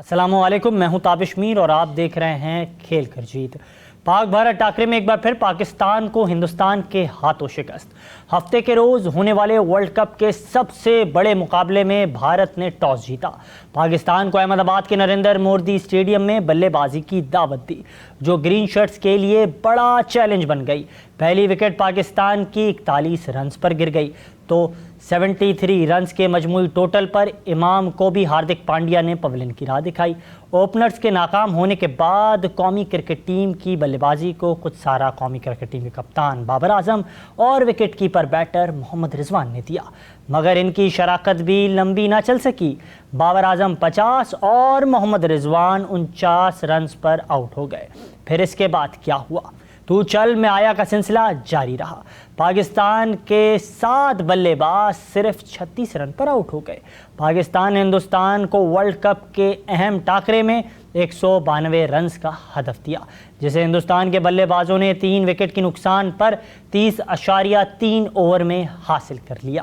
السلام علیکم، میں ہوں تابش میر اور آپ دیکھ رہے ہیں کھیل کر جیت۔ پاک بھارت ٹاکرے میں ایک بار پھر پاکستان کو ہندوستان کے ہاتھوں شکست۔ ہفتے کے روز ہونے والے ورلڈ کپ کے سب سے بڑے مقابلے میں بھارت نے ٹاس جیتا۔ پاکستان کو احمد آباد کے نریندر مودی اسٹیڈیم میں بلے بازی کی دعوت دی، جو گرین شرٹس کے لیے بڑا چیلنج بن گئی۔ پہلی وکٹ پاکستان کی 41 رنز پر گر گئی تو 73 رنز کے مجموعی ٹوٹل پر امام کو بھی ہاردک پانڈیا نے پویلین کی راہ دکھائی۔ اوپنرز کے ناکام ہونے کے بعد قومی کرکٹ ٹیم کی بلے بازی کو خود سارا قومی کرکٹ ٹیم کے کپتان بابر اعظم اور وکٹ کیپر بیٹر محمد رضوان نے دیا، مگر ان کی شراکت بھی لمبی نہ چل سکی۔ بابر اعظم 50 اور محمد رضوان 49 رنز پر آؤٹ ہو گئے۔ پھر اس کے بعد کیا ہوا؟ تو چل میں آیا کا سلسلہ جاری رہا۔ پاکستان کے 7 بلے باز صرف 36 رن پر آؤٹ ہو گئے۔ پاکستان نے ہندوستان کو ورلڈ کپ کے اہم ٹاکرے میں 192 رنز کا ہدف دیا، جسے ہندوستان کے بلے بازوں نے 3 وکٹ کی نقصان پر 30.3 اوور میں حاصل کر لیا۔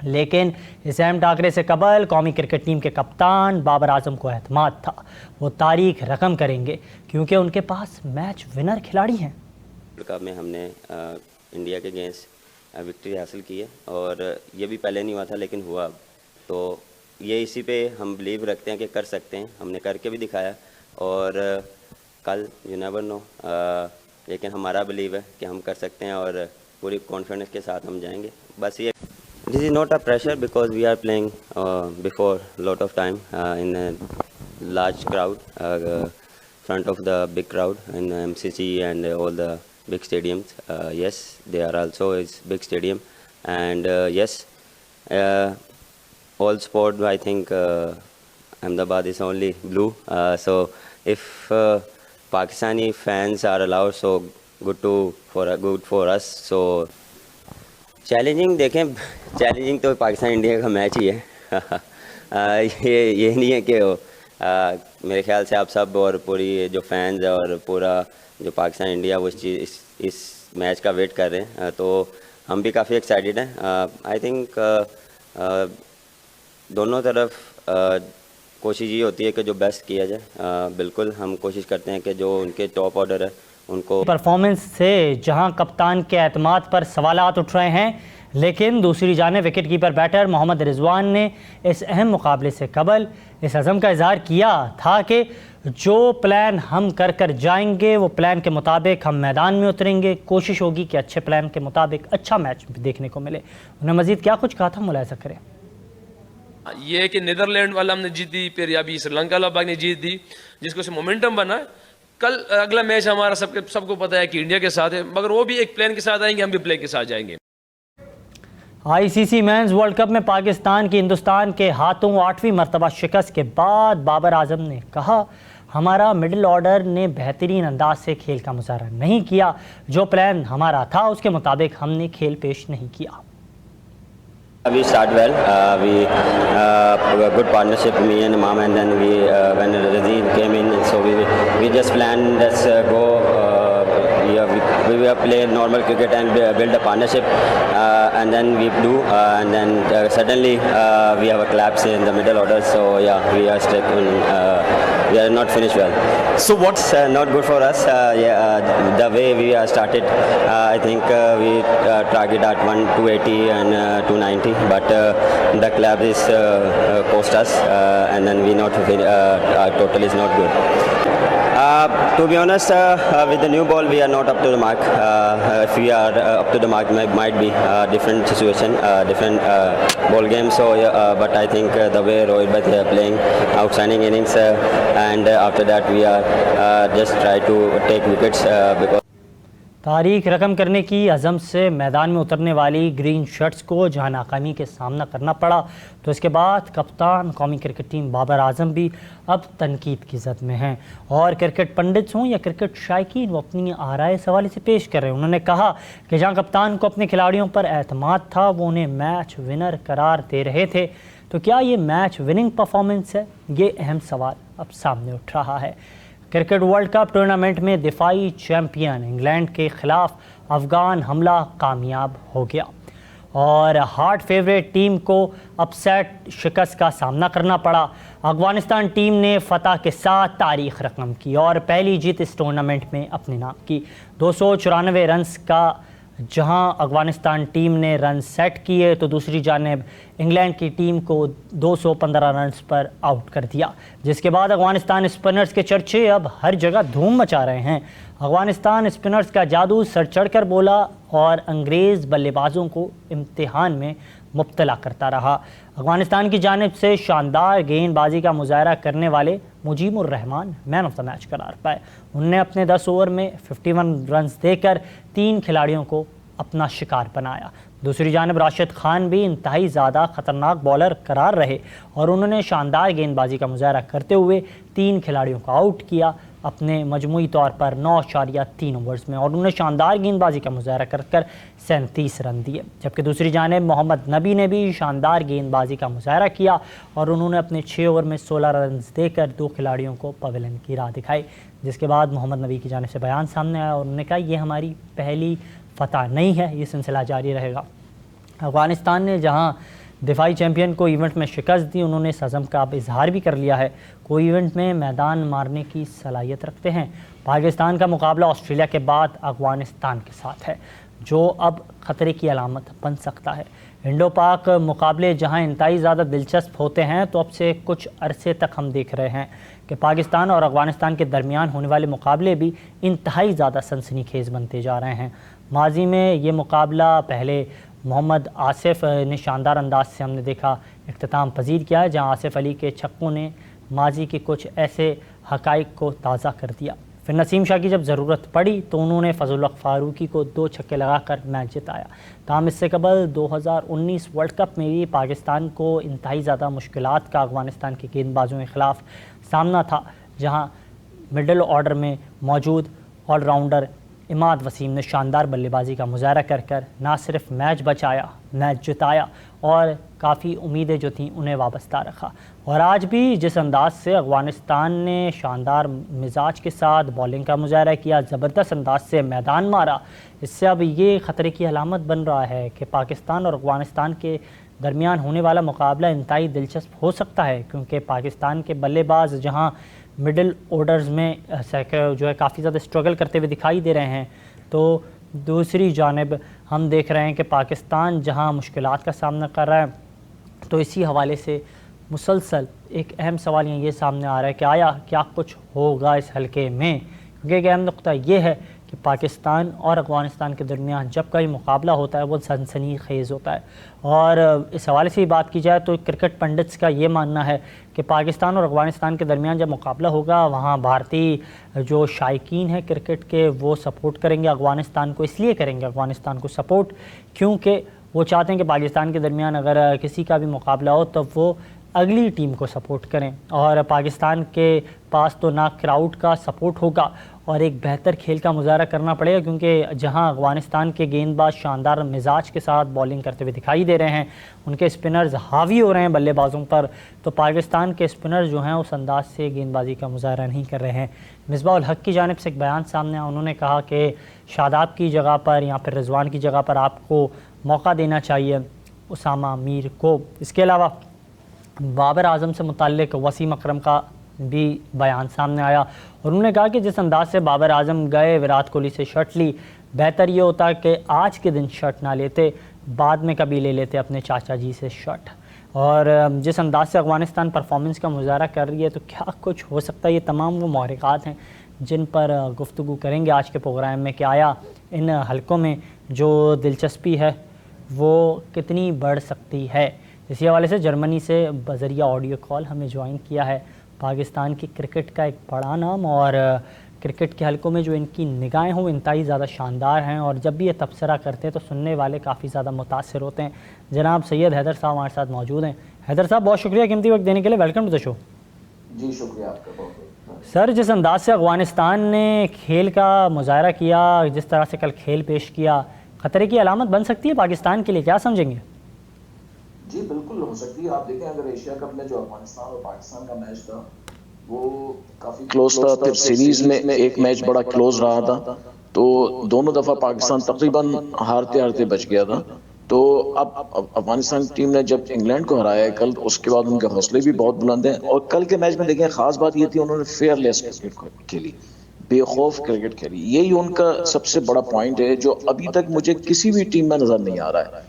لیکن اس اہم ٹاکرے سے قبل قومی کرکٹ ٹیم کے کپتان بابر اعظم کو اعتماد تھا، وہ تاریخ رقم کریں گے کیونکہ ان کے پاس میچ ونر کھلاڑی ہیں۔ ورلڈ کپ میں ہم نے انڈیا کے اگینسٹ وکٹری حاصل کی ہے، اور یہ بھی پہلے نہیں ہوا تھا لیکن ہوا، تو یہ اسی پہ ہم بلیو رکھتے ہیں کہ کر سکتے ہیں۔ ہم نے کر کے بھی دکھایا، اور کل یو نیور نو، لیکن ہمارا بلیو ہے کہ ہم کر سکتے ہیں اور پوری کانفیڈنس کے ساتھ ہم جائیں گے۔ بس یہ this is not a pressure because we are playing before lot of time in a large crowd, front of the big crowd in MCC and all the big stadiums. Yes, they are also is big stadium, and yes, all sport I think Ahmedabad is only blue, so if Pakistani fans are allowed, so good for us. So challenging دیکھیں، challenging تو Pakistan India کا match ہی ہے۔ یہ نہیں ہے کہ میرے خیال سے آپ سب اور پوری جو فینز اور پورا جو پاکستان انڈیا وہ اس میچ کا ویٹ کر رہے ہیں، تو ہم بھی کافی ایکسائٹیڈ ہیں۔ آئی تھنک دونوں طرف کوشش یہ ہوتی ہے کہ جو بیسٹ کیا جائے۔ بالکل ہم کوشش کرتے ہیں کہ جو ان کے ٹاپ آرڈر ہے ان کو پرفارمنس سے جہاں کپتان کے اعتماد پر سوالات اٹھ رہے ہیں، لیکن دوسری جانب وکٹ کیپر بیٹر محمد رضوان نے اس اہم مقابلے سے قبل اس عزم کا اظہار کیا تھا کہ جو پلان ہم کر جائیں گے وہ پلان کے مطابق ہم میدان میں اتریں گے، کوشش ہوگی کہ اچھے پلان کے مطابق اچھا میچ دیکھنے کو ملے۔ انہیں مزید کیا کچھ کہا تھا، ملاحظہ کریں۔ یہ کہ نیدرلینڈ والا ہم نے جیت دی، پھر ابھی سری لنکا والا پاک نے جیت دی، جس کو سے مومنٹم بنا۔ کل اگلا میچ ہمارا سب کو پتہ ہے کہ انڈیا کے ساتھ ہے، مگر وہ بھی ایک پلان کے ساتھ آئیں گے، ہم بھی پلان کے ساتھ جائیں گے۔ آئی سی سی مینز ورلڈ کپ میں پاکستان کی ہندوستان کے ہاتھوں 8ویں مرتبہ شکست کے بعد بابر اعظم نے کہا، ہمارا مڈل آرڈر نے بہترین انداز سے کھیل کا مظاہرہ نہیں کیا، جو پلان ہمارا تھا اس کے مطابق ہم نے کھیل پیش نہیں کیا۔ We start well. We good partnership, me and Imam, and then when Razim came in, so we just planned let's go. We will play normal cricket and build a partnership, and then we do, and then suddenly we have a collapse in the middle order. So yeah, we are stuck on. We are not finished well. So what's not good for us? The way we started, I think we target at 280 and 290, but the collapse is cost us, and then we not our total is not good. To be honest, with the new ball we are not up to the mark. If we are up to the mark, might be different situation, different ball game. So but I think the way Rohit Bhatt are playing outstanding innings, and after that we are just try to take wickets because تاریخ رقم کرنے کی عزم سے میدان میں اترنے والی گرین شرٹس کو جہاں ناکامی کے سامنا کرنا پڑا، تو اس کے بعد کپتان قومی کرکٹ ٹیم بابر اعظم بھی اب تنقید کی زد میں ہیں، اور کرکٹ پنڈتس ہوں یا کرکٹ شائقین وہ اپنی آرائے اس حوالے سے پیش کر رہے ہیں۔ انہوں نے کہا کہ جہاں کپتان کو اپنے کھلاڑیوں پر اعتماد تھا وہ انہیں میچ ونر قرار دے رہے تھے، تو کیا یہ میچ وننگ پرفارمنس ہے؟ یہ اہم سوال اب سامنے اٹھ رہا ہے۔ کرکٹ ورلڈ کپ ٹورنامنٹ میں دفاعی چیمپئن انگلینڈ کے خلاف افغان حملہ کامیاب ہو گیا، اور ہارڈ فیوریٹ ٹیم کو اپ سیٹ شکست کا سامنا کرنا پڑا۔ افغانستان ٹیم نے فتح کے ساتھ تاریخ رقم کی اور پہلی جیت اس ٹورنامنٹ میں اپنے نام کی۔ 294 رنز کا جہاں افغانستان ٹیم نے رن سیٹ کیے تو دوسری جانب انگلینڈ کی ٹیم کو 215 رنز پر آؤٹ کر دیا، جس کے بعد افغانستان اسپنرز کے چرچے اب ہر جگہ دھوم مچا رہے ہیں۔ افغانستان اسپنرز کا جادو سر چڑھ کر بولا اور انگریز بلے بازوں کو امتحان میں مبتلا کرتا رہا۔ افغانستان کی جانب سے شاندار گیند بازی کا مظاہرہ کرنے والے مجیب الرحمان مین آف دا میچ قرار پائے۔ انہوں نے اپنے 10 اوور میں 51 رنز دے کر 3 کھلاڑیوں کو اپنا شکار بنایا۔ دوسری جانب راشد خان بھی انتہائی زیادہ خطرناک بالر قرار رہے اور انہوں نے شاندار گیند بازی کا مظاہرہ کرتے ہوئے 3 کھلاڑیوں کو آؤٹ کیا اپنے مجموعی طور پر 9.3 اوورز میں، اور انہوں نے شاندار گیند بازی کا مظاہرہ کر کر 37 رن دیے۔ جبکہ دوسری جانب محمد نبی نے بھی شاندار گیند بازی کا مظاہرہ کیا اور انہوں نے اپنے 6 اوور میں 16 رنز دے کر 2 کھلاڑیوں کو پویلین کی راہ دکھائی، جس کے بعد محمد نبی کی جانب سے بیان سامنے آیا اور انہوں نے کہا یہ ہماری پہلی فتح نہیں ہے، یہ سلسلہ جاری رہے گا۔ افغانستان نے جہاں دفاعی چیمپئن کو ایونٹ میں شکست دی، انہوں نے اس عزم کا اب اظہار بھی کر لیا ہے، کوئی ایونٹ میں میدان مارنے کی صلاحیت رکھتے ہیں۔ پاکستان کا مقابلہ آسٹریلیا کے بعد افغانستان کے ساتھ ہے، جو اب خطرے کی علامت بن سکتا ہے۔ انڈو پاک مقابلے جہاں انتہائی زیادہ دلچسپ ہوتے ہیں، تو اب سے کچھ عرصے تک ہم دیکھ رہے ہیں کہ پاکستان اور افغانستان کے درمیان ہونے والے مقابلے بھی انتہائی زیادہ سنسنی خیز بنتے جا رہے ہیں۔ ماضی میں یہ مقابلہ پہلے محمد آصف نے شاندار انداز سے ہم نے دیکھا اختتام پذیر کیا ہے، جہاں آصف علی کے چھکوں نے ماضی کے کچھ ایسے حقائق کو تازہ کر دیا۔ پھر نسیم شاہ کی جب ضرورت پڑی تو انہوں نے فضل الحق فاروقی کو 2 چھکے لگا کر میچ جتایا۔ تاہم اس سے قبل 2019 ورلڈ کپ میں بھی پاکستان کو انتہائی زیادہ مشکلات کا افغانستان کے گیند بازوں کے خلاف سامنا تھا، جہاں مڈل آرڈر میں موجود آل راؤنڈر اماد وسیم نے شاندار بلے بازی کا مظاہرہ کر کر نہ صرف میچ بچایا، میچ جتایا اور کافی امیدیں جو تھیں انہیں وابستہ رکھا۔ اور آج بھی جس انداز سے افغانستان نے شاندار مزاج کے ساتھ بالنگ کا مظاہرہ کیا، زبردست انداز سے میدان مارا، اس سے اب یہ خطرے کی علامت بن رہا ہے کہ پاکستان اور افغانستان کے درمیان ہونے والا مقابلہ انتہائی دلچسپ ہو سکتا ہے، کیونکہ پاکستان کے بلے باز جہاں مڈل آرڈرز میں جو ہے کافی زیادہ اسٹرگل کرتے ہوئے دکھائی دے رہے ہیں، تو دوسری جانب ہم دیکھ رہے ہیں کہ پاکستان جہاں مشکلات کا سامنا کر رہا ہے، تو اسی حوالے سے مسلسل ایک اہم سوال یہ سامنے آ رہا ہے کہ آیا کیا کچھ ہوگا اس حلقے میں، کیونکہ ایک اہم نقطہ یہ ہے کہ پاکستان اور افغانستان کے درمیان جب کوئی مقابلہ ہوتا ہے وہ سنسنی خیز ہوتا ہے، اور اس حوالے سے بات کی جائے تو کرکٹ پنڈتس کا یہ ماننا ہے کہ پاکستان اور افغانستان کے درمیان جب مقابلہ ہوگا وہاں بھارتی جو شائقین ہیں کرکٹ کے وہ سپورٹ کریں گے افغانستان کو، اس لیے کریں گے افغانستان کو سپورٹ کیونکہ وہ چاہتے ہیں کہ پاکستان کے درمیان اگر کسی کا بھی مقابلہ ہو تو وہ اگلی ٹیم کو سپورٹ کریں، اور پاکستان کے پاس تو نہ کراؤڈ کا سپورٹ ہوگا اور ایک بہتر کھیل کا مظاہرہ کرنا پڑے گا، کیونکہ جہاں افغانستان کے گیند باز شاندار مزاج کے ساتھ بالنگ کرتے ہوئے دکھائی دے رہے ہیں، ان کے اسپنرز حاوی ہو رہے ہیں بلے بازوں پر، تو پاکستان کے اسپنرز جو ہیں اس انداز سے گیند بازی کا مظاہرہ نہیں کر رہے ہیں۔ مصباح الحق کی جانب سے ایک بیان سامنے آیا، انہوں نے کہا کہ شاداب کی جگہ پر یا پھر رضوان کی جگہ پر آپ کو موقع دینا چاہیے اسامہ میر کو۔ اس کے علاوہ بابر اعظم سے متعلق وسیم اکرم کا بھی بیان سامنے آیا اور انہوں نے کہا کہ جس انداز سے بابر اعظم گئے وراٹ کوہلی سے شرٹ لی، بہتر یہ ہوتا کہ آج کے دن شرٹ نہ لیتے، بعد میں کبھی لے لیتے اپنے چاچا جی سے شرٹ۔ اور جس انداز سے افغانستان پرفارمنس کا مظاہرہ کر رہی ہے تو کیا کچھ ہو سکتا ہے، یہ تمام وہ محرکات ہیں جن پر گفتگو کریں گے آج کے پروگرام میں کہ آیا ان حلقوں میں جو دلچسپی ہے وہ کتنی بڑھ سکتی ہے۔ اسی حوالے سے جرمنی سے بذریعہ آڈیو کال ہمیں جوائن کیا ہے پاکستان کی کرکٹ کا ایک بڑا نام، اور کرکٹ کے حلقوں میں جو ان کی نگاہیں ہوں انتہائی زیادہ شاندار ہیں، اور جب بھی یہ تبصرہ کرتے ہیں تو سننے والے کافی زیادہ متاثر ہوتے ہیں۔ جناب سید حیدر صاحب ہمارے ساتھ موجود ہیں۔ حیدر صاحب بہت شکریہ قیمتی وقت دینے کے لیے، ویلکم ٹو دا شو۔ جی شکریہ آپ کا بہت۔ سر جس انداز سے افغانستان نے کھیل کا مظاہرہ کیا، جس طرح سے کل کھیل پیش کیا، خطرے کی علامت بن سکتی ہے پاکستان کے لیے، کیا سمجھیں گے؟ جی بالکل ہو سکتی ہے۔ آپ دیکھیں اگر ایشیا کپ میں جو افغانستان اور پاکستان کا میچ تھا وہ کافی کلوز تھا، پھر سیریز میں ایک میچ بڑا کلوز رہا تھا، تو دونوں دفعہ پاکستان تقریباً ہارتے ہارتے بچ گیا تھا، تو اب افغانستان ٹیم نے جب انگلینڈ کو ہرایا ہے کل، اس کے بعد ان کے حوصلے بھی بہت بلند ہیں. اور کل کے میچ میں دیکھیں خاص بات یہ تھی، انہوں نے فیئر لیس کرکٹ کھیلی، بے خوف کرکٹ کھیلی. یہی ان کا سب سے بڑا پوائنٹ ہے جو ابھی تک مجھے کسی بھی ٹیم میں نظر نہیں آ رہا ہے.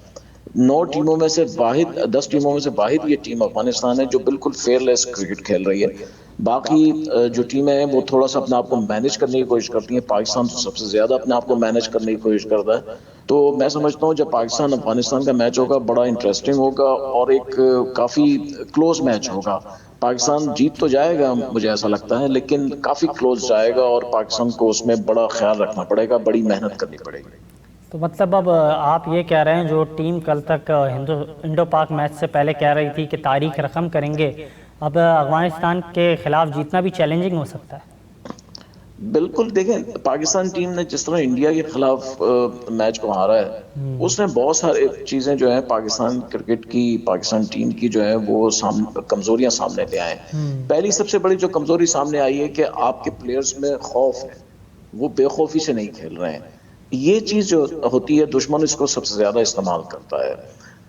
9 ٹیموں میں سے واحد، 10 ٹیموں میں سے واحد یہ ٹیم افغانستان ہے جو بالکل فیئر لیس کرکٹ کھیل رہی ہے. باقی جو ٹیمیں ہیں وہ تھوڑا سا اپنے آپ کو مینج کرنے کی کوشش کرتی ہیں. پاکستان تو سب سے زیادہ اپنے آپ کو مینج کرنے کی کوشش کرتا ہے. تو میں سمجھتا ہوں جب پاکستان افغانستان کا میچ ہوگا بڑا انٹرسٹنگ ہوگا اور ایک کافی کلوز میچ ہوگا. پاکستان جیت تو جائے گا مجھے ایسا لگتا ہے، لیکن کافی کلوز جائے گا اور پاکستان کو اس میں بڑا خیال رکھنا پڑے گا، بڑی محنت کرنی پڑے گی. تو مطلب اب آپ یہ کہہ رہے ہیں جو ٹیم کل تک انڈو پاک میچ سے پہلے کہہ رہی تھی کہ تاریخ رقم کریں گے، اب افغانستان کے خلاف جیتنا بھی چیلنجنگ ہو سکتا ہے؟ بالکل. دیکھیں پاکستان ٹیم نے جس طرح انڈیا کے خلاف میچ کو ہارا ہے، اس نے بہت سارے چیزیں جو ہیں پاکستان کرکٹ کی، پاکستان ٹیم کی جو ہے وہ کمزوریاں سامنے لے آئے ہیں. پہلی سب سے بڑی جو کمزوری سامنے آئی ہے کہ آپ کے پلیئرز میں خوف ہے، وہ بے خوفی سے نہیں کھیل رہے ہیں. یہ چیز جو ہوتی ہے دشمن اس کو سب سے زیادہ استعمال کرتا ہے.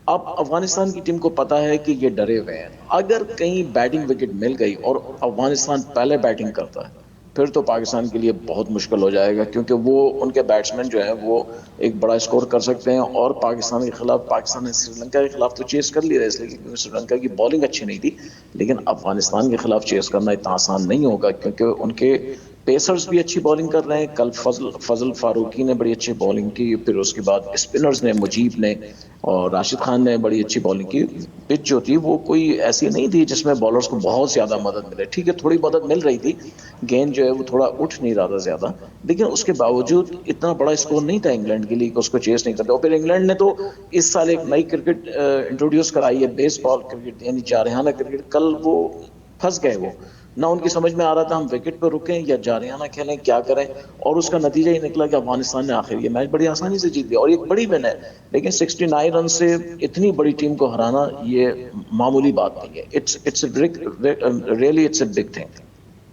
اب افغانستان کی ٹیم کو پتا ہے کہ یہ ڈرے ہوئے ہیں. اگر کہیں بیٹنگ وکٹ مل گئی اور افغانستان پہلے بیٹنگ کرتا ہے پھر تو پاکستان کے لیے بہت مشکل ہو جائے گا، کیونکہ وہ ان کے بیٹسمین جو ہیں وہ ایک بڑا اسکور کر سکتے ہیں. اور پاکستان کے خلاف، پاکستان نے سری لنکا کے خلاف تو چیز کر لیا، اس لیے کیونکہ سری لنکا کی بالنگ اچھی نہیں تھی. لیکن افغانستان کے خلاف چیز کرنا اتنا آسان نہیں ہوگا، کیونکہ ان کے پیسرز بھی اچھی بالنگ کر رہے ہیں. کل فضل فاروقی نے بڑی اچھی بالنگ کی، پھر اس کے بعد اسپنرز نے، مجیب نے اور راشد خان نے بڑی اچھی بالنگ کی. پچ جو تھی وہ کوئی ایسی نہیں تھی جس میں بالرز کو بہت زیادہ مدد ملے. ٹھیک ہے تھوڑی مدد مل رہی تھی، گیند جو ہے وہ تھوڑا اٹھ نہیں رہا تھا زیادہ، لیکن اس کے باوجود اتنا بڑا اسکور نہیں تھا انگلینڈ کے لیے کہ اس کو چیز نہیں کرتے. اور پھر انگلینڈ نے تو اس سال ایک نئی کرکٹ انٹروڈیوس کرائی ہے، بیس بال کرکٹ، یعنی جارحانہ کرکٹ. کل وہ پھنس گئے، وہ نہ ان کی سمجھ میں آ رہا تھا ہم وکٹ پہ رکیں یا جارحانہ کھیلیں، کیا کریں. اور اس کا نتیجہ یہ نکلا کہ افغانستان نے آخر یہ میچ بڑی آسانی سے جیت لیا اور ایک بڑی ون ہے. لیکن 69 رن سے اتنی بڑی ٹیم کو ہرانا یہ معمولی بات نہیں ہے. Really it's a big thing.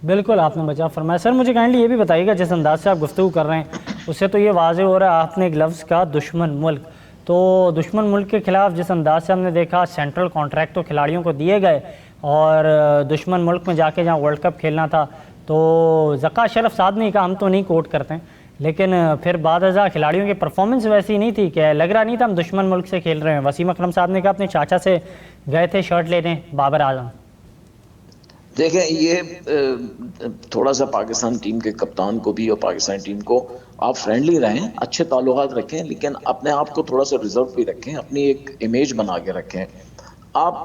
بالکل آپ نے بچا فرمایا. سر مجھے کائنڈلی یہ بھی بتائیے گا، جس انداز سے آپ گفتگو کر رہے ہیں اس سے تو یہ واضح ہو رہا ہے آپ نے ایک لفظ کا دشمن ملک. تو دشمن ملک کے خلاف جس انداز سے ہم نے دیکھا سینٹرل کانٹریکٹ تو کھلاڑیوں کو دیے گئے اور دشمن ملک میں جا کے جہاں ورلڈ کپ کھیلنا تھا تو ذکا اشرف صاحب نے کہا ہم تو نہیں کوٹ کرتے ہیں، لیکن پھر بعد ازاں کھلاڑیوں کی پرفارمنس ویسی نہیں تھی کہ لگ رہا نہیں تھا ہم دشمن ملک سے کھیل رہے ہیں. وسیم اکرم صاحب نے کہا اپنے چاچا سے گئے تھے شرٹ لینے بابر اعظم. دیکھیں یہ تھوڑا سا پاکستان ٹیم کے کپتان کو بھی اور پاکستان ٹیم کو آپ فرینڈلی رہیں، اچھے تعلقات رکھیں، لیکن اپنے آپ کو تھوڑا سا ریزرو بھی رکھیں، اپنی ایک امیج بنا کے رکھیں. آپ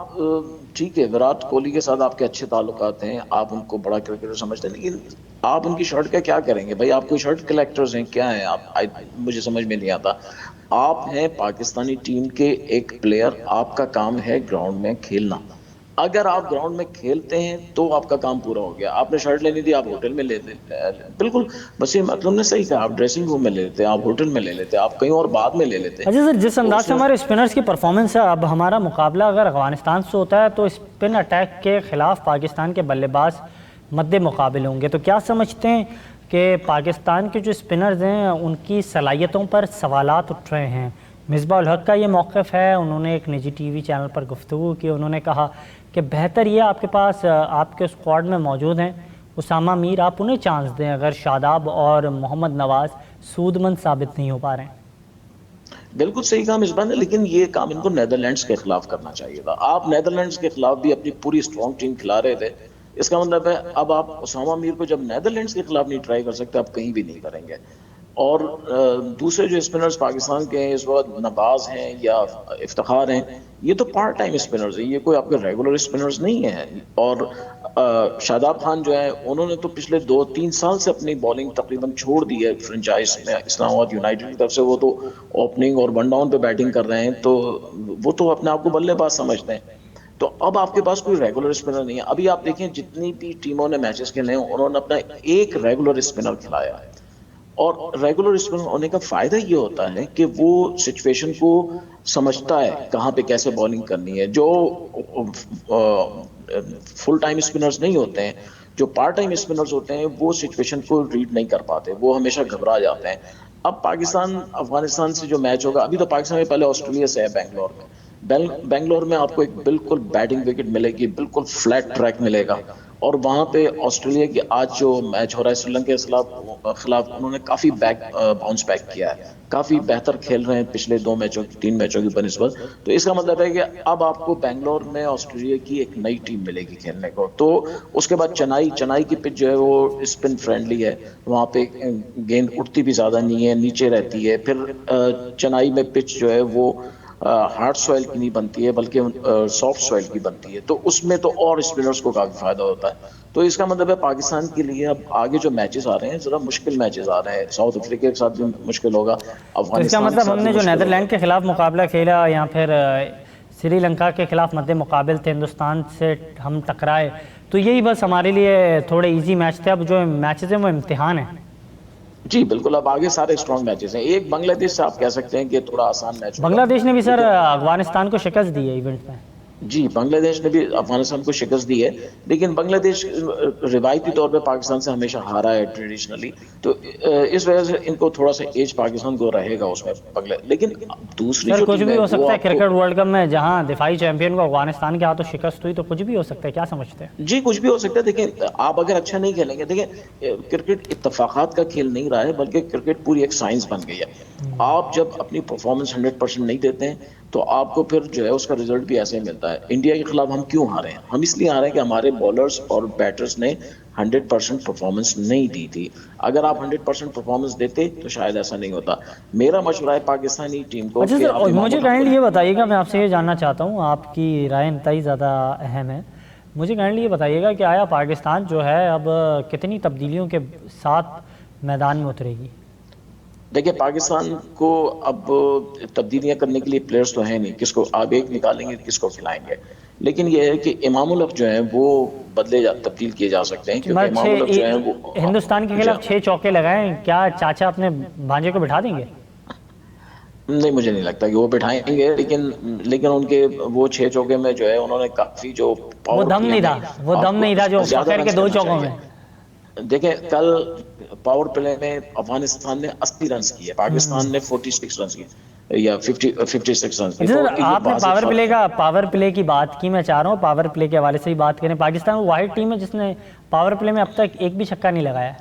ٹھیک ہے وراٹ کوہلی کے ساتھ آپ کے اچھے تعلقات ہیں، آپ ان کو بڑا کرکٹر سمجھتے ہیں، لیکن آپ ان کی شرٹ کا کیا کریں گے بھائی؟ آپ کوئی شرٹ کلیکٹرز ہیں کیا ہیں آپ؟ مجھے سمجھ میں نہیں آتا. آپ ہیں پاکستانی ٹیم کے ایک پلیئر، آپ کا کام ہے گراؤنڈ میں کھیلنا. اگر آپ گراؤنڈ میں کھیلتے ہیں تو آپ کا کام پورا ہو گیا. آپ نے شرٹ لینی تھی آپ ہوٹل میں لے لیتے. بالکل وسیم اکرم نے صحیح کہا، آپ ڈریسنگ روم میں لے لیتے، آپ ہوٹل میں لے لیتے، آپ کہیں اور بعد میں لے لیتے. اچھا سر جس انداز سے ہمارے اسپنرز کی پرفارمنس ہے، اب ہمارا مقابلہ اگر افغانستان سے ہوتا ہے تو اسپن اٹیک کے خلاف پاکستان کے بلے باز مد مقابل ہوں گے، تو کیا سمجھتے ہیں کہ پاکستان کے جو اسپنرز ہیں ان کی صلاحیتوں پر سوالات اٹھ رہے ہیں؟ مصباح الحق کا یہ موقف ہے، انہوں نے ایک نجی ٹی وی چینل پر گفتگو کی، انہوں نے کہا کہ بہتر یہ آپ کے پاس آپ کے اسکواڈ میں موجود ہیں اسامہ میر، آپ انہیں چانس دیں اگر شاداب اور محمد نواز سود مند ثابت نہیں ہو پا رہے ہیں. بالکل صحیح کہا مصباح نے، لیکن یہ کام ان کو نیدرلینڈز کے خلاف کرنا چاہیے تھا. آپ نیدرلینڈز کے خلاف بھی اپنی پوری اسٹرانگ ٹیم کھلا رہے تھے، اس کا مطلب ہے اب آپ اسامہ میر کو جب نیدرلینڈز کے خلاف نہیں ٹرائی کر سکتے آپ کہیں بھی نہیں کریں گے. اور دوسرے جو اسپنرز پاکستان کے ہیں اس وقت نباز ہیں یا افتخار ہیں، یہ تو پارٹ ٹائم اسپنرز ہیں، یہ کوئی آپ کے ریگولر اسپنرز نہیں ہیں. اور شاداب خان جو ہیں انہوں نے تو پچھلے 2-3 سال سے اپنی بالنگ تقریباً چھوڑ دی ہے فرنچائز میں اسلام آباد یونائٹڈ کی طرف سے. وہ تو اوپننگ اور ون ڈاؤن پہ بیٹنگ کر رہے ہیں، تو وہ تو اپنے آپ کو بلے باز سمجھتے ہیں. تو اب آپ کے پاس کوئی ریگولر اسپنر نہیں ہے. ابھی آپ دیکھیں جتنی بھی ٹیموں نے میچز کھیلے ہیں انہوں نے اپنا ایک ریگولر اسپنر کھلایا ہے. اور ریگولر اسپنر ہونے کا فائدہ یہ ہوتا ہے کہ وہ سچویشن کو سمجھتا ہے کہاں پہ کیسے بالنگ کرنی ہے. جو فل ٹائم اسپنرز نہیں ہوتے ہیں، جو پارٹ ٹائم اسپنرز ہوتے ہیں، وہ سچویشن کو ریڈ نہیں کر پاتے، وہ ہمیشہ گھبرا جاتے ہیں. اب پاکستان افغانستان سے جو میچ ہوگا، ابھی تو پاکستان میں پہلے آسٹریلیا سے ہے بنگلور میں. بنگلور میں آپ کو ایک بالکل بیٹنگ وکٹ ملے گی، بالکل فلیٹ ٹریک ملے گا. اور وہاں پہ آسٹریلیا کی آج جو میچ ہو رہا ہے سری لنکا کے خلاف انہوں نے کافی باؤنس بیک کیا ہے، کافی بہتر کھیل رہے ہیں پچھلے 3 میچوں کی بنسبت. تو اس کا مطلب ہے کہ اب آپ کو بنگلور میں آسٹریلیا کی ایک نئی ٹیم ملے گی کھیلنے کو. تو اس کے بعد چنائی کی پچ جو ہے وہ اسپن فرینڈلی ہے، وہاں پہ گیند اٹھتی بھی زیادہ نہیں ہے، نیچے رہتی ہے. پھر چنائی میں پچ جو ہے وہ ہارڈ سوائل کی نہیں بنتی ہے بلکہ سافٹ سوائل کی بنتی ہے، تو اس میں تو اور اسپنرز کو کافی فائدہ ہوتا ہے. تو اس کا مطلب ہے پاکستان کے لیے اب آگے جو میچز آ رہے ہیں ذرا مشکل میچز آ رہے ہیں. ساؤتھ افریقہ کے ساتھ بھی مشکل ہوگا، تو اس کا افغانستان کے مطلب ساتھ ہم بھی نے جو مشکل نیدرلینڈ ہوگا. کے خلاف مقابلہ کھیلا یا پھر سری لنکا کے خلاف مد مقابل تھے، ہندوستان سے ہم ٹکرائے، تو یہی بس ہمارے لیے تھوڑے ایزی میچ تھے. اب جو میچز ہیں وہ امتحان ہیں. جی بالکل، اب آگے سارے اسٹرانگ میچز ہیں. ایک بنگلہ دیش سے آپ کہہ سکتے ہیں کہ تھوڑا آسان میچ ہوگا. بنگلہ دیش نے بھی سر لیکن افغانستان کو شکست دی ہے ایونٹ میں. جی بنگلہ دیش نے بھی افغانستان کو شکست دی ہے، لیکن بنگلہ دیش روایتی طور پہ پاکستان سے ہمیشہ ہارا ہے ٹریڈیشنلی. تو اس وجہ سے ان کو تھوڑا سا ایج پاکستان کو رہے گا اس میں لیکن دوسری سر جو کچھ ٹیم بھی ہے ہو وہ سکتا ہے آپ کو کرکٹ ورلڈ کپ میں، جہاں دفاعی چیمپئن کو افغانستان کے ہاتھوں شکست ہوئی، تو کچھ بھی ہو سکتا ہے. کیا سمجھتے ہیں؟ جی کچھ بھی ہو سکتا ہے. دیکھیں آپ اگر اچھا نہیں کھیلیں گے، دیکھیں کرکٹ اتفاقات کا کھیل نہیں رہا ہے بلکہ کرکٹ پوری ایک سائنس بن گئی ہے. آپ جب اپنی پرفارمنس 100% نہیں دیتے ہیں تو آپ کو پھر جو ہے اس کا رزلٹ بھی ایسے ہی ملتا ہے. انڈیا کے خلاف ہم کیوں ہارے ہیں؟ ہم اس لیے ہارے ہیں کہ ہمارے بالرز اور بیٹرز نے 100% پرفارمنس نہیں دی تھی. اگر آپ 100% پرفارمنس دیتے تو شاید ایسا نہیں ہوتا. میرا مشورہ ہے پاکستانی ٹیم کو اچھا کہ سر، آپ امام مجھے الحق کو کائنڈلی یہ بتائیے گا، میں آپ سے یہ جاننا چاہتا ہوں، آپ کی رائے انتہائی زیادہ اہم ہے. مجھے کائنڈلی یہ بتائیے گا کہ آیا پاکستان جو ہے اب کتنی تبدیلیوں کے ساتھ میدان میں اترے گی؟ دیکھیں پاکستان کو اب تبدیلیاں کرنے کے لیے پلیئرز تو ہیں نہیں، کس کو آپ ایک نکالیں گے کس کو کھلائیں گے. لیکن یہ ہے کہ امام الحق جو ہیں وہ تبدیل کیے جا سکتے ہیں، کیونکہ امام الحق جو ہیں وہ ہندوستان کے خلاف 6 چوکے لگائیں، کیا چاچا اپنے بھانجے کو بٹھا دیں گے؟ نہیں مجھے نہیں لگتا کہ وہ بٹھائیں گے، لیکن ان کے وہ 6 چوکے میں جو ہے انہوں نے کافی جو وہ پاور دم پلے نہیں میں تھا، وہ آپ دم کو نہیں تھا جو زیادہ فخر کے رنز 2 کرنا چوکوں چاہیے. میں. دیکھیں کل پاور پلے میں افغانستان نے 80 رنز کیے، پاکستان نے 46 رنز کیے یا 56 رنز کیے. اچھا تو سر، یہ آپ نے واضح فرق ہے. پاور پلے کی بات کی، میں چاہ رہا ہوں پاور پلے کے حوالے سے ہی بات کریں. پاکستان وہ واحد ٹیم ہے جس نے پاور پلے میں اب تک ایک بھی چھکا نہیں لگایا.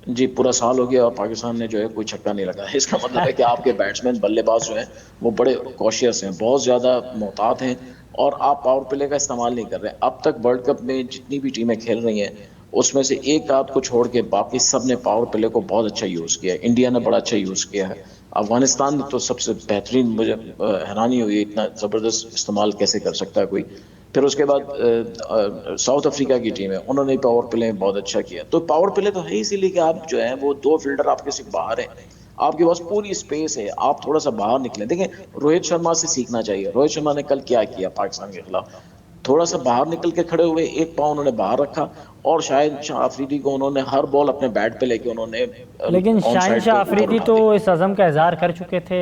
جی پورا سال ہو گیا اور پاکستان نے جو ہے کوئی چھکا نہیں لگایا. اس کا مطلب ہے کہ آپ کے بیٹسمین بلے باز جو ہیں وہ بڑے کوشیس ہیں، بہت زیادہ محتاط ہیں، اور آپ پاور پلے کا استعمال نہیں کر رہے ہیں. اب تک ورلڈ کپ میں جتنی بھی ٹیمیں کھیل رہی ہیں اس میں سے ایک آدھ کو چھوڑ کے باقی سب نے پاور پلے کو بہت اچھا یوز کیا ہے. انڈیا نے بڑا اچھا یوز کیا ہے، افغانستان نے تو سب سے بہترین، مجھے حیرانی ہوئی اتنا زبردست استعمال کیسے کر سکتا ہے کوئی. پھر اس کے بعد ساؤتھ افریقہ کی ٹیم ہے، انہوں نے پاور پلے بہت اچھا کیا. تو پاور پلے تو ہے اسی لیے کہ آپ جو ہیں وہ 2 فیلڈر آپ کے صرف باہر ہیں، آپ کے پاس پوری اسپیس ہے، آپ تھوڑا سا باہر نکلیں. دیکھیں روہت شرما سے سیکھنا چاہیے. روہت شرما نے کل کیا پاکستان کے خلاف، تھوڑا سا باہر نکل کے کھڑے ہوئے، ایک پاؤں انہوں نے باہر رکھا، اور شاہد شاہ آفریدی کو انہوں نے ہر بال اپنے بیٹ پہ لے کے انہوں نے لیکن آن شاہین سائڈ شاہ پہ اوپر آفریدی اٹھا تو دی. اس عزم کا اظہار کر چکے تھے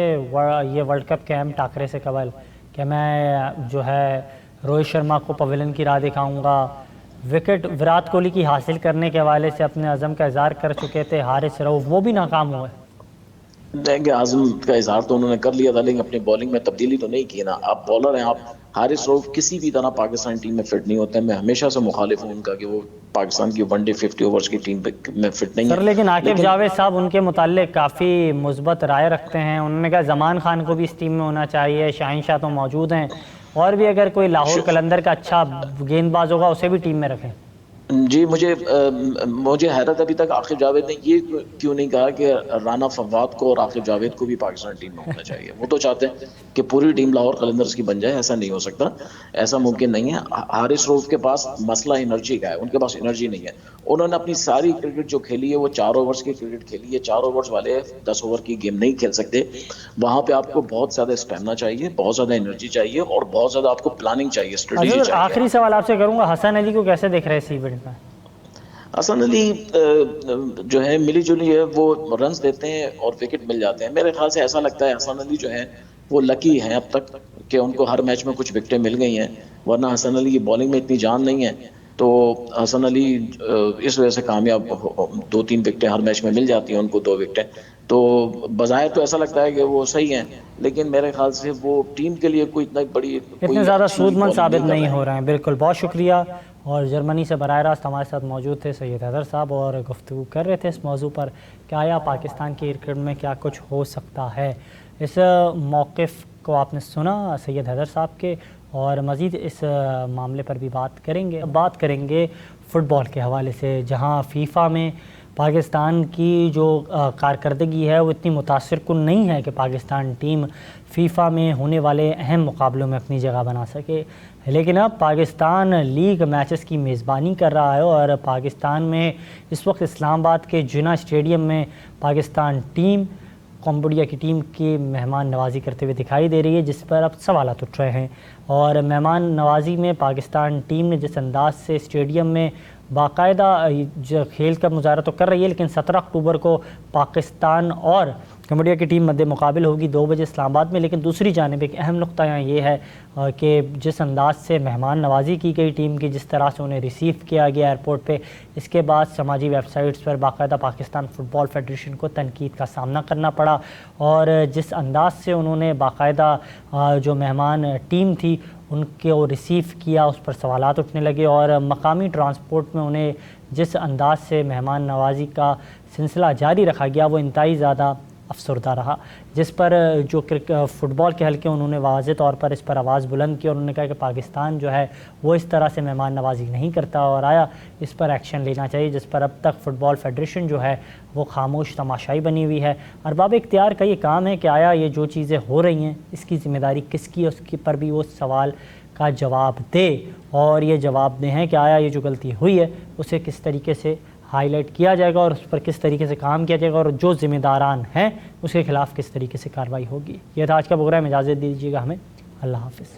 یہ ورلڈ کپ کیمپ ٹاکرے سے قبل کہ میں جو ہے روہت شرما کو پویلن کی راہ دکھاؤں گا. وکٹ وراٹ کوہلی کی حاصل کرنے کے حوالے سے اپنے عزم کا اظہار کر چکے تھے حارث رؤف، وہ بھی ناکام ہوئے. کہ عزم کا اظہار تو انہوں نے کر لیا تھا لیکن اپنی بالنگ میں تبدیلی تو نہیں کی نا. آپ بالر ہیں، آپ حارث رؤف کسی بھی طرح پاکستان ٹیم میں فٹ نہیں ہوتے. میں ہمیشہ سے مخالف ہوں ان کا کہ وہ پاکستان کی 1 ڈے 50 اوورز کی ٹیم میں فٹ نہیں سر ہے. لیکن عاقب جاوید صاحب ان کے متعلق کافی مثبت رائے رکھتے ہیں. انہوں نے کہا زمان خان کو بھی اس ٹیم میں ہونا چاہیے، شاہین شاہ تو موجود ہیں، اور بھی اگر کوئی لاہور قلندر کا اچھا گیند باز ہوگا اسے بھی ٹیم میں رکھیں. جی مجھے حیرت ابھی تک عاقب جاوید نے یہ کیوں نہیں کہا کہ رانا فواد کو اور عاقب جاوید کو بھی پاکستان ٹیم میں ہونا چاہیے. وہ تو چاہتے ہیں کہ پوری ٹیم لاہور قلندرز کی بن جائے. ایسا نہیں ہو سکتا، ایسا ممکن نہیں ہے. حارث رؤف کے پاس مسئلہ انرجی کا ہے، ان کے پاس انرجی نہیں ہے. انہوں نے اپنی ساری کرکٹ جو کھیلی ہے وہ 4 اوورز کی کرکٹ کھیلی ہے. 4 اوورز والے 10 اوور کی گیم نہیں کھیل سکتے. وہاں پہ آپ کو بہت زیادہ اسٹیمنا چاہیے، بہت زیادہ انرجی چاہیے، اور بہت زیادہ آپ کو پلاننگ چاہیے، اسٹریٹجی چاہیے. آخری سوال آپ سے کروں گا، حسن علی کو کیسے دیکھ رہے ہیں ایونٹ میں؟ حسن علی جو ہے ملی جلی ہے، وہ رنز دیتے ہیں اور وکٹ مل جاتے ہیں. میرے خیال سے ایسا لگتا ہے حسن علی جو ہے وہ لکی ہیں اب تک کہ ان کو ہر میچ میں کچھ وکٹیں مل گئی ہیں، ورنہ حسن علی کی بالنگ میں اتنی جان نہیں ہے. تو حسن علی اس وجہ سے کامیاب 2-3 وکٹیں ہر میچ میں مل جاتی ہیں ان کو، 2 وکٹیں، تو بظاہر تو ایسا لگتا ہے کہ وہ صحیح ہیں، لیکن میرے خیال سے وہ ٹیم کے لیے کوئی اتنے زیادہ سود مند ثابت نہیں ہو رہے ہیں۔ بالکل، بہت شکریہ۔ اور جرمنی سے براہ راست ہمارے ساتھ موجود تھے سید حیدر صاحب اور گفتگو کر رہے تھے اس موضوع پر کہ آیا پاکستان کی کرکٹ میں کیا کچھ ہو سکتا ہے۔ اس موقف کو آپ نے سنا سید حیدر صاحب کے، اور مزید اس معاملے پر بھی بات کریں گے فٹ بال کے حوالے سے، جہاں فیفا میں پاکستان کی جو کارکردگی ہے وہ اتنی متاثر کن نہیں ہے کہ پاکستان ٹیم فیفا میں ہونے والے اہم مقابلوں میں اپنی جگہ بنا سکے، لیکن اب پاکستان لیگ میچز کی میزبانی کر رہا ہے، اور پاکستان میں اس وقت اسلام آباد کے جناح اسٹیڈیم میں پاکستان ٹیم کمبوڈیا کی ٹیم کی مہمان نوازی کرتے ہوئے دکھائی دے رہی ہے، جس پر اب سوالات اٹھ رہے ہیں۔ اور مہمان نوازی میں پاکستان ٹیم نے جس انداز سے اسٹیڈیم میں باقاعدہ کھیل کا مظاہرہ تو کر رہی ہے، لیکن 17 اکتوبر کو پاکستان اور کمبوڈیا کی ٹیم مد مقابل ہوگی 2 بجے اسلام آباد میں، لیکن دوسری جانب ایک اہم نقطہ یہاں یہ ہے کہ جس انداز سے مہمان نوازی کی گئی ٹیم کی، جس طرح سے انہیں ریسیو کیا گیا ایئرپورٹ پہ، اس کے بعد سماجی ویب سائٹس پر باقاعدہ پاکستان فٹ بال فیڈریشن کو تنقید کا سامنا کرنا پڑا، اور جس انداز سے انہوں نے باقاعدہ جو مہمان ٹیم تھی ان کو ریسیو کیا، اس پر سوالات اٹھنے لگے، اور مقامی ٹرانسپورٹ میں انہیں جس انداز سے مہمان نوازی کا سلسلہ جاری رکھا گیا وہ انتہائی زیادہ افسردہ رہا، جس پر جو فٹ بال کے حلقے انہوں نے واضح طور پر اس پر آواز بلند کی، اور انہوں نے کہا کہ پاکستان جو ہے وہ اس طرح سے مہمان نوازی نہیں کرتا، اور آیا اس پر ایکشن لینا چاہیے، جس پر اب تک فٹ بال فیڈریشن جو ہے وہ خاموش تماشائی بنی ہوئی ہے۔ ارباب اختیار کا یہ کام ہے کہ آیا یہ جو چیزیں ہو رہی ہیں اس کی ذمہ داری کس کی ہے، اس کے پر بھی وہ سوال کا جواب دے، اور یہ جواب دیں ہیں کہ آیا یہ جو غلطی ہوئی ہے اسے کس طریقے سے ہائی لائٹ کیا جائے گا، اور اس پر کس طریقے سے کام کیا جائے گا، اور جو ذمہ داران ہیں اس کے خلاف کس طریقے سے کارروائی ہوگی۔ یہ تھا آج کا پروگرام، اجازت دیجیے گا ہمیں، اللہ حافظ۔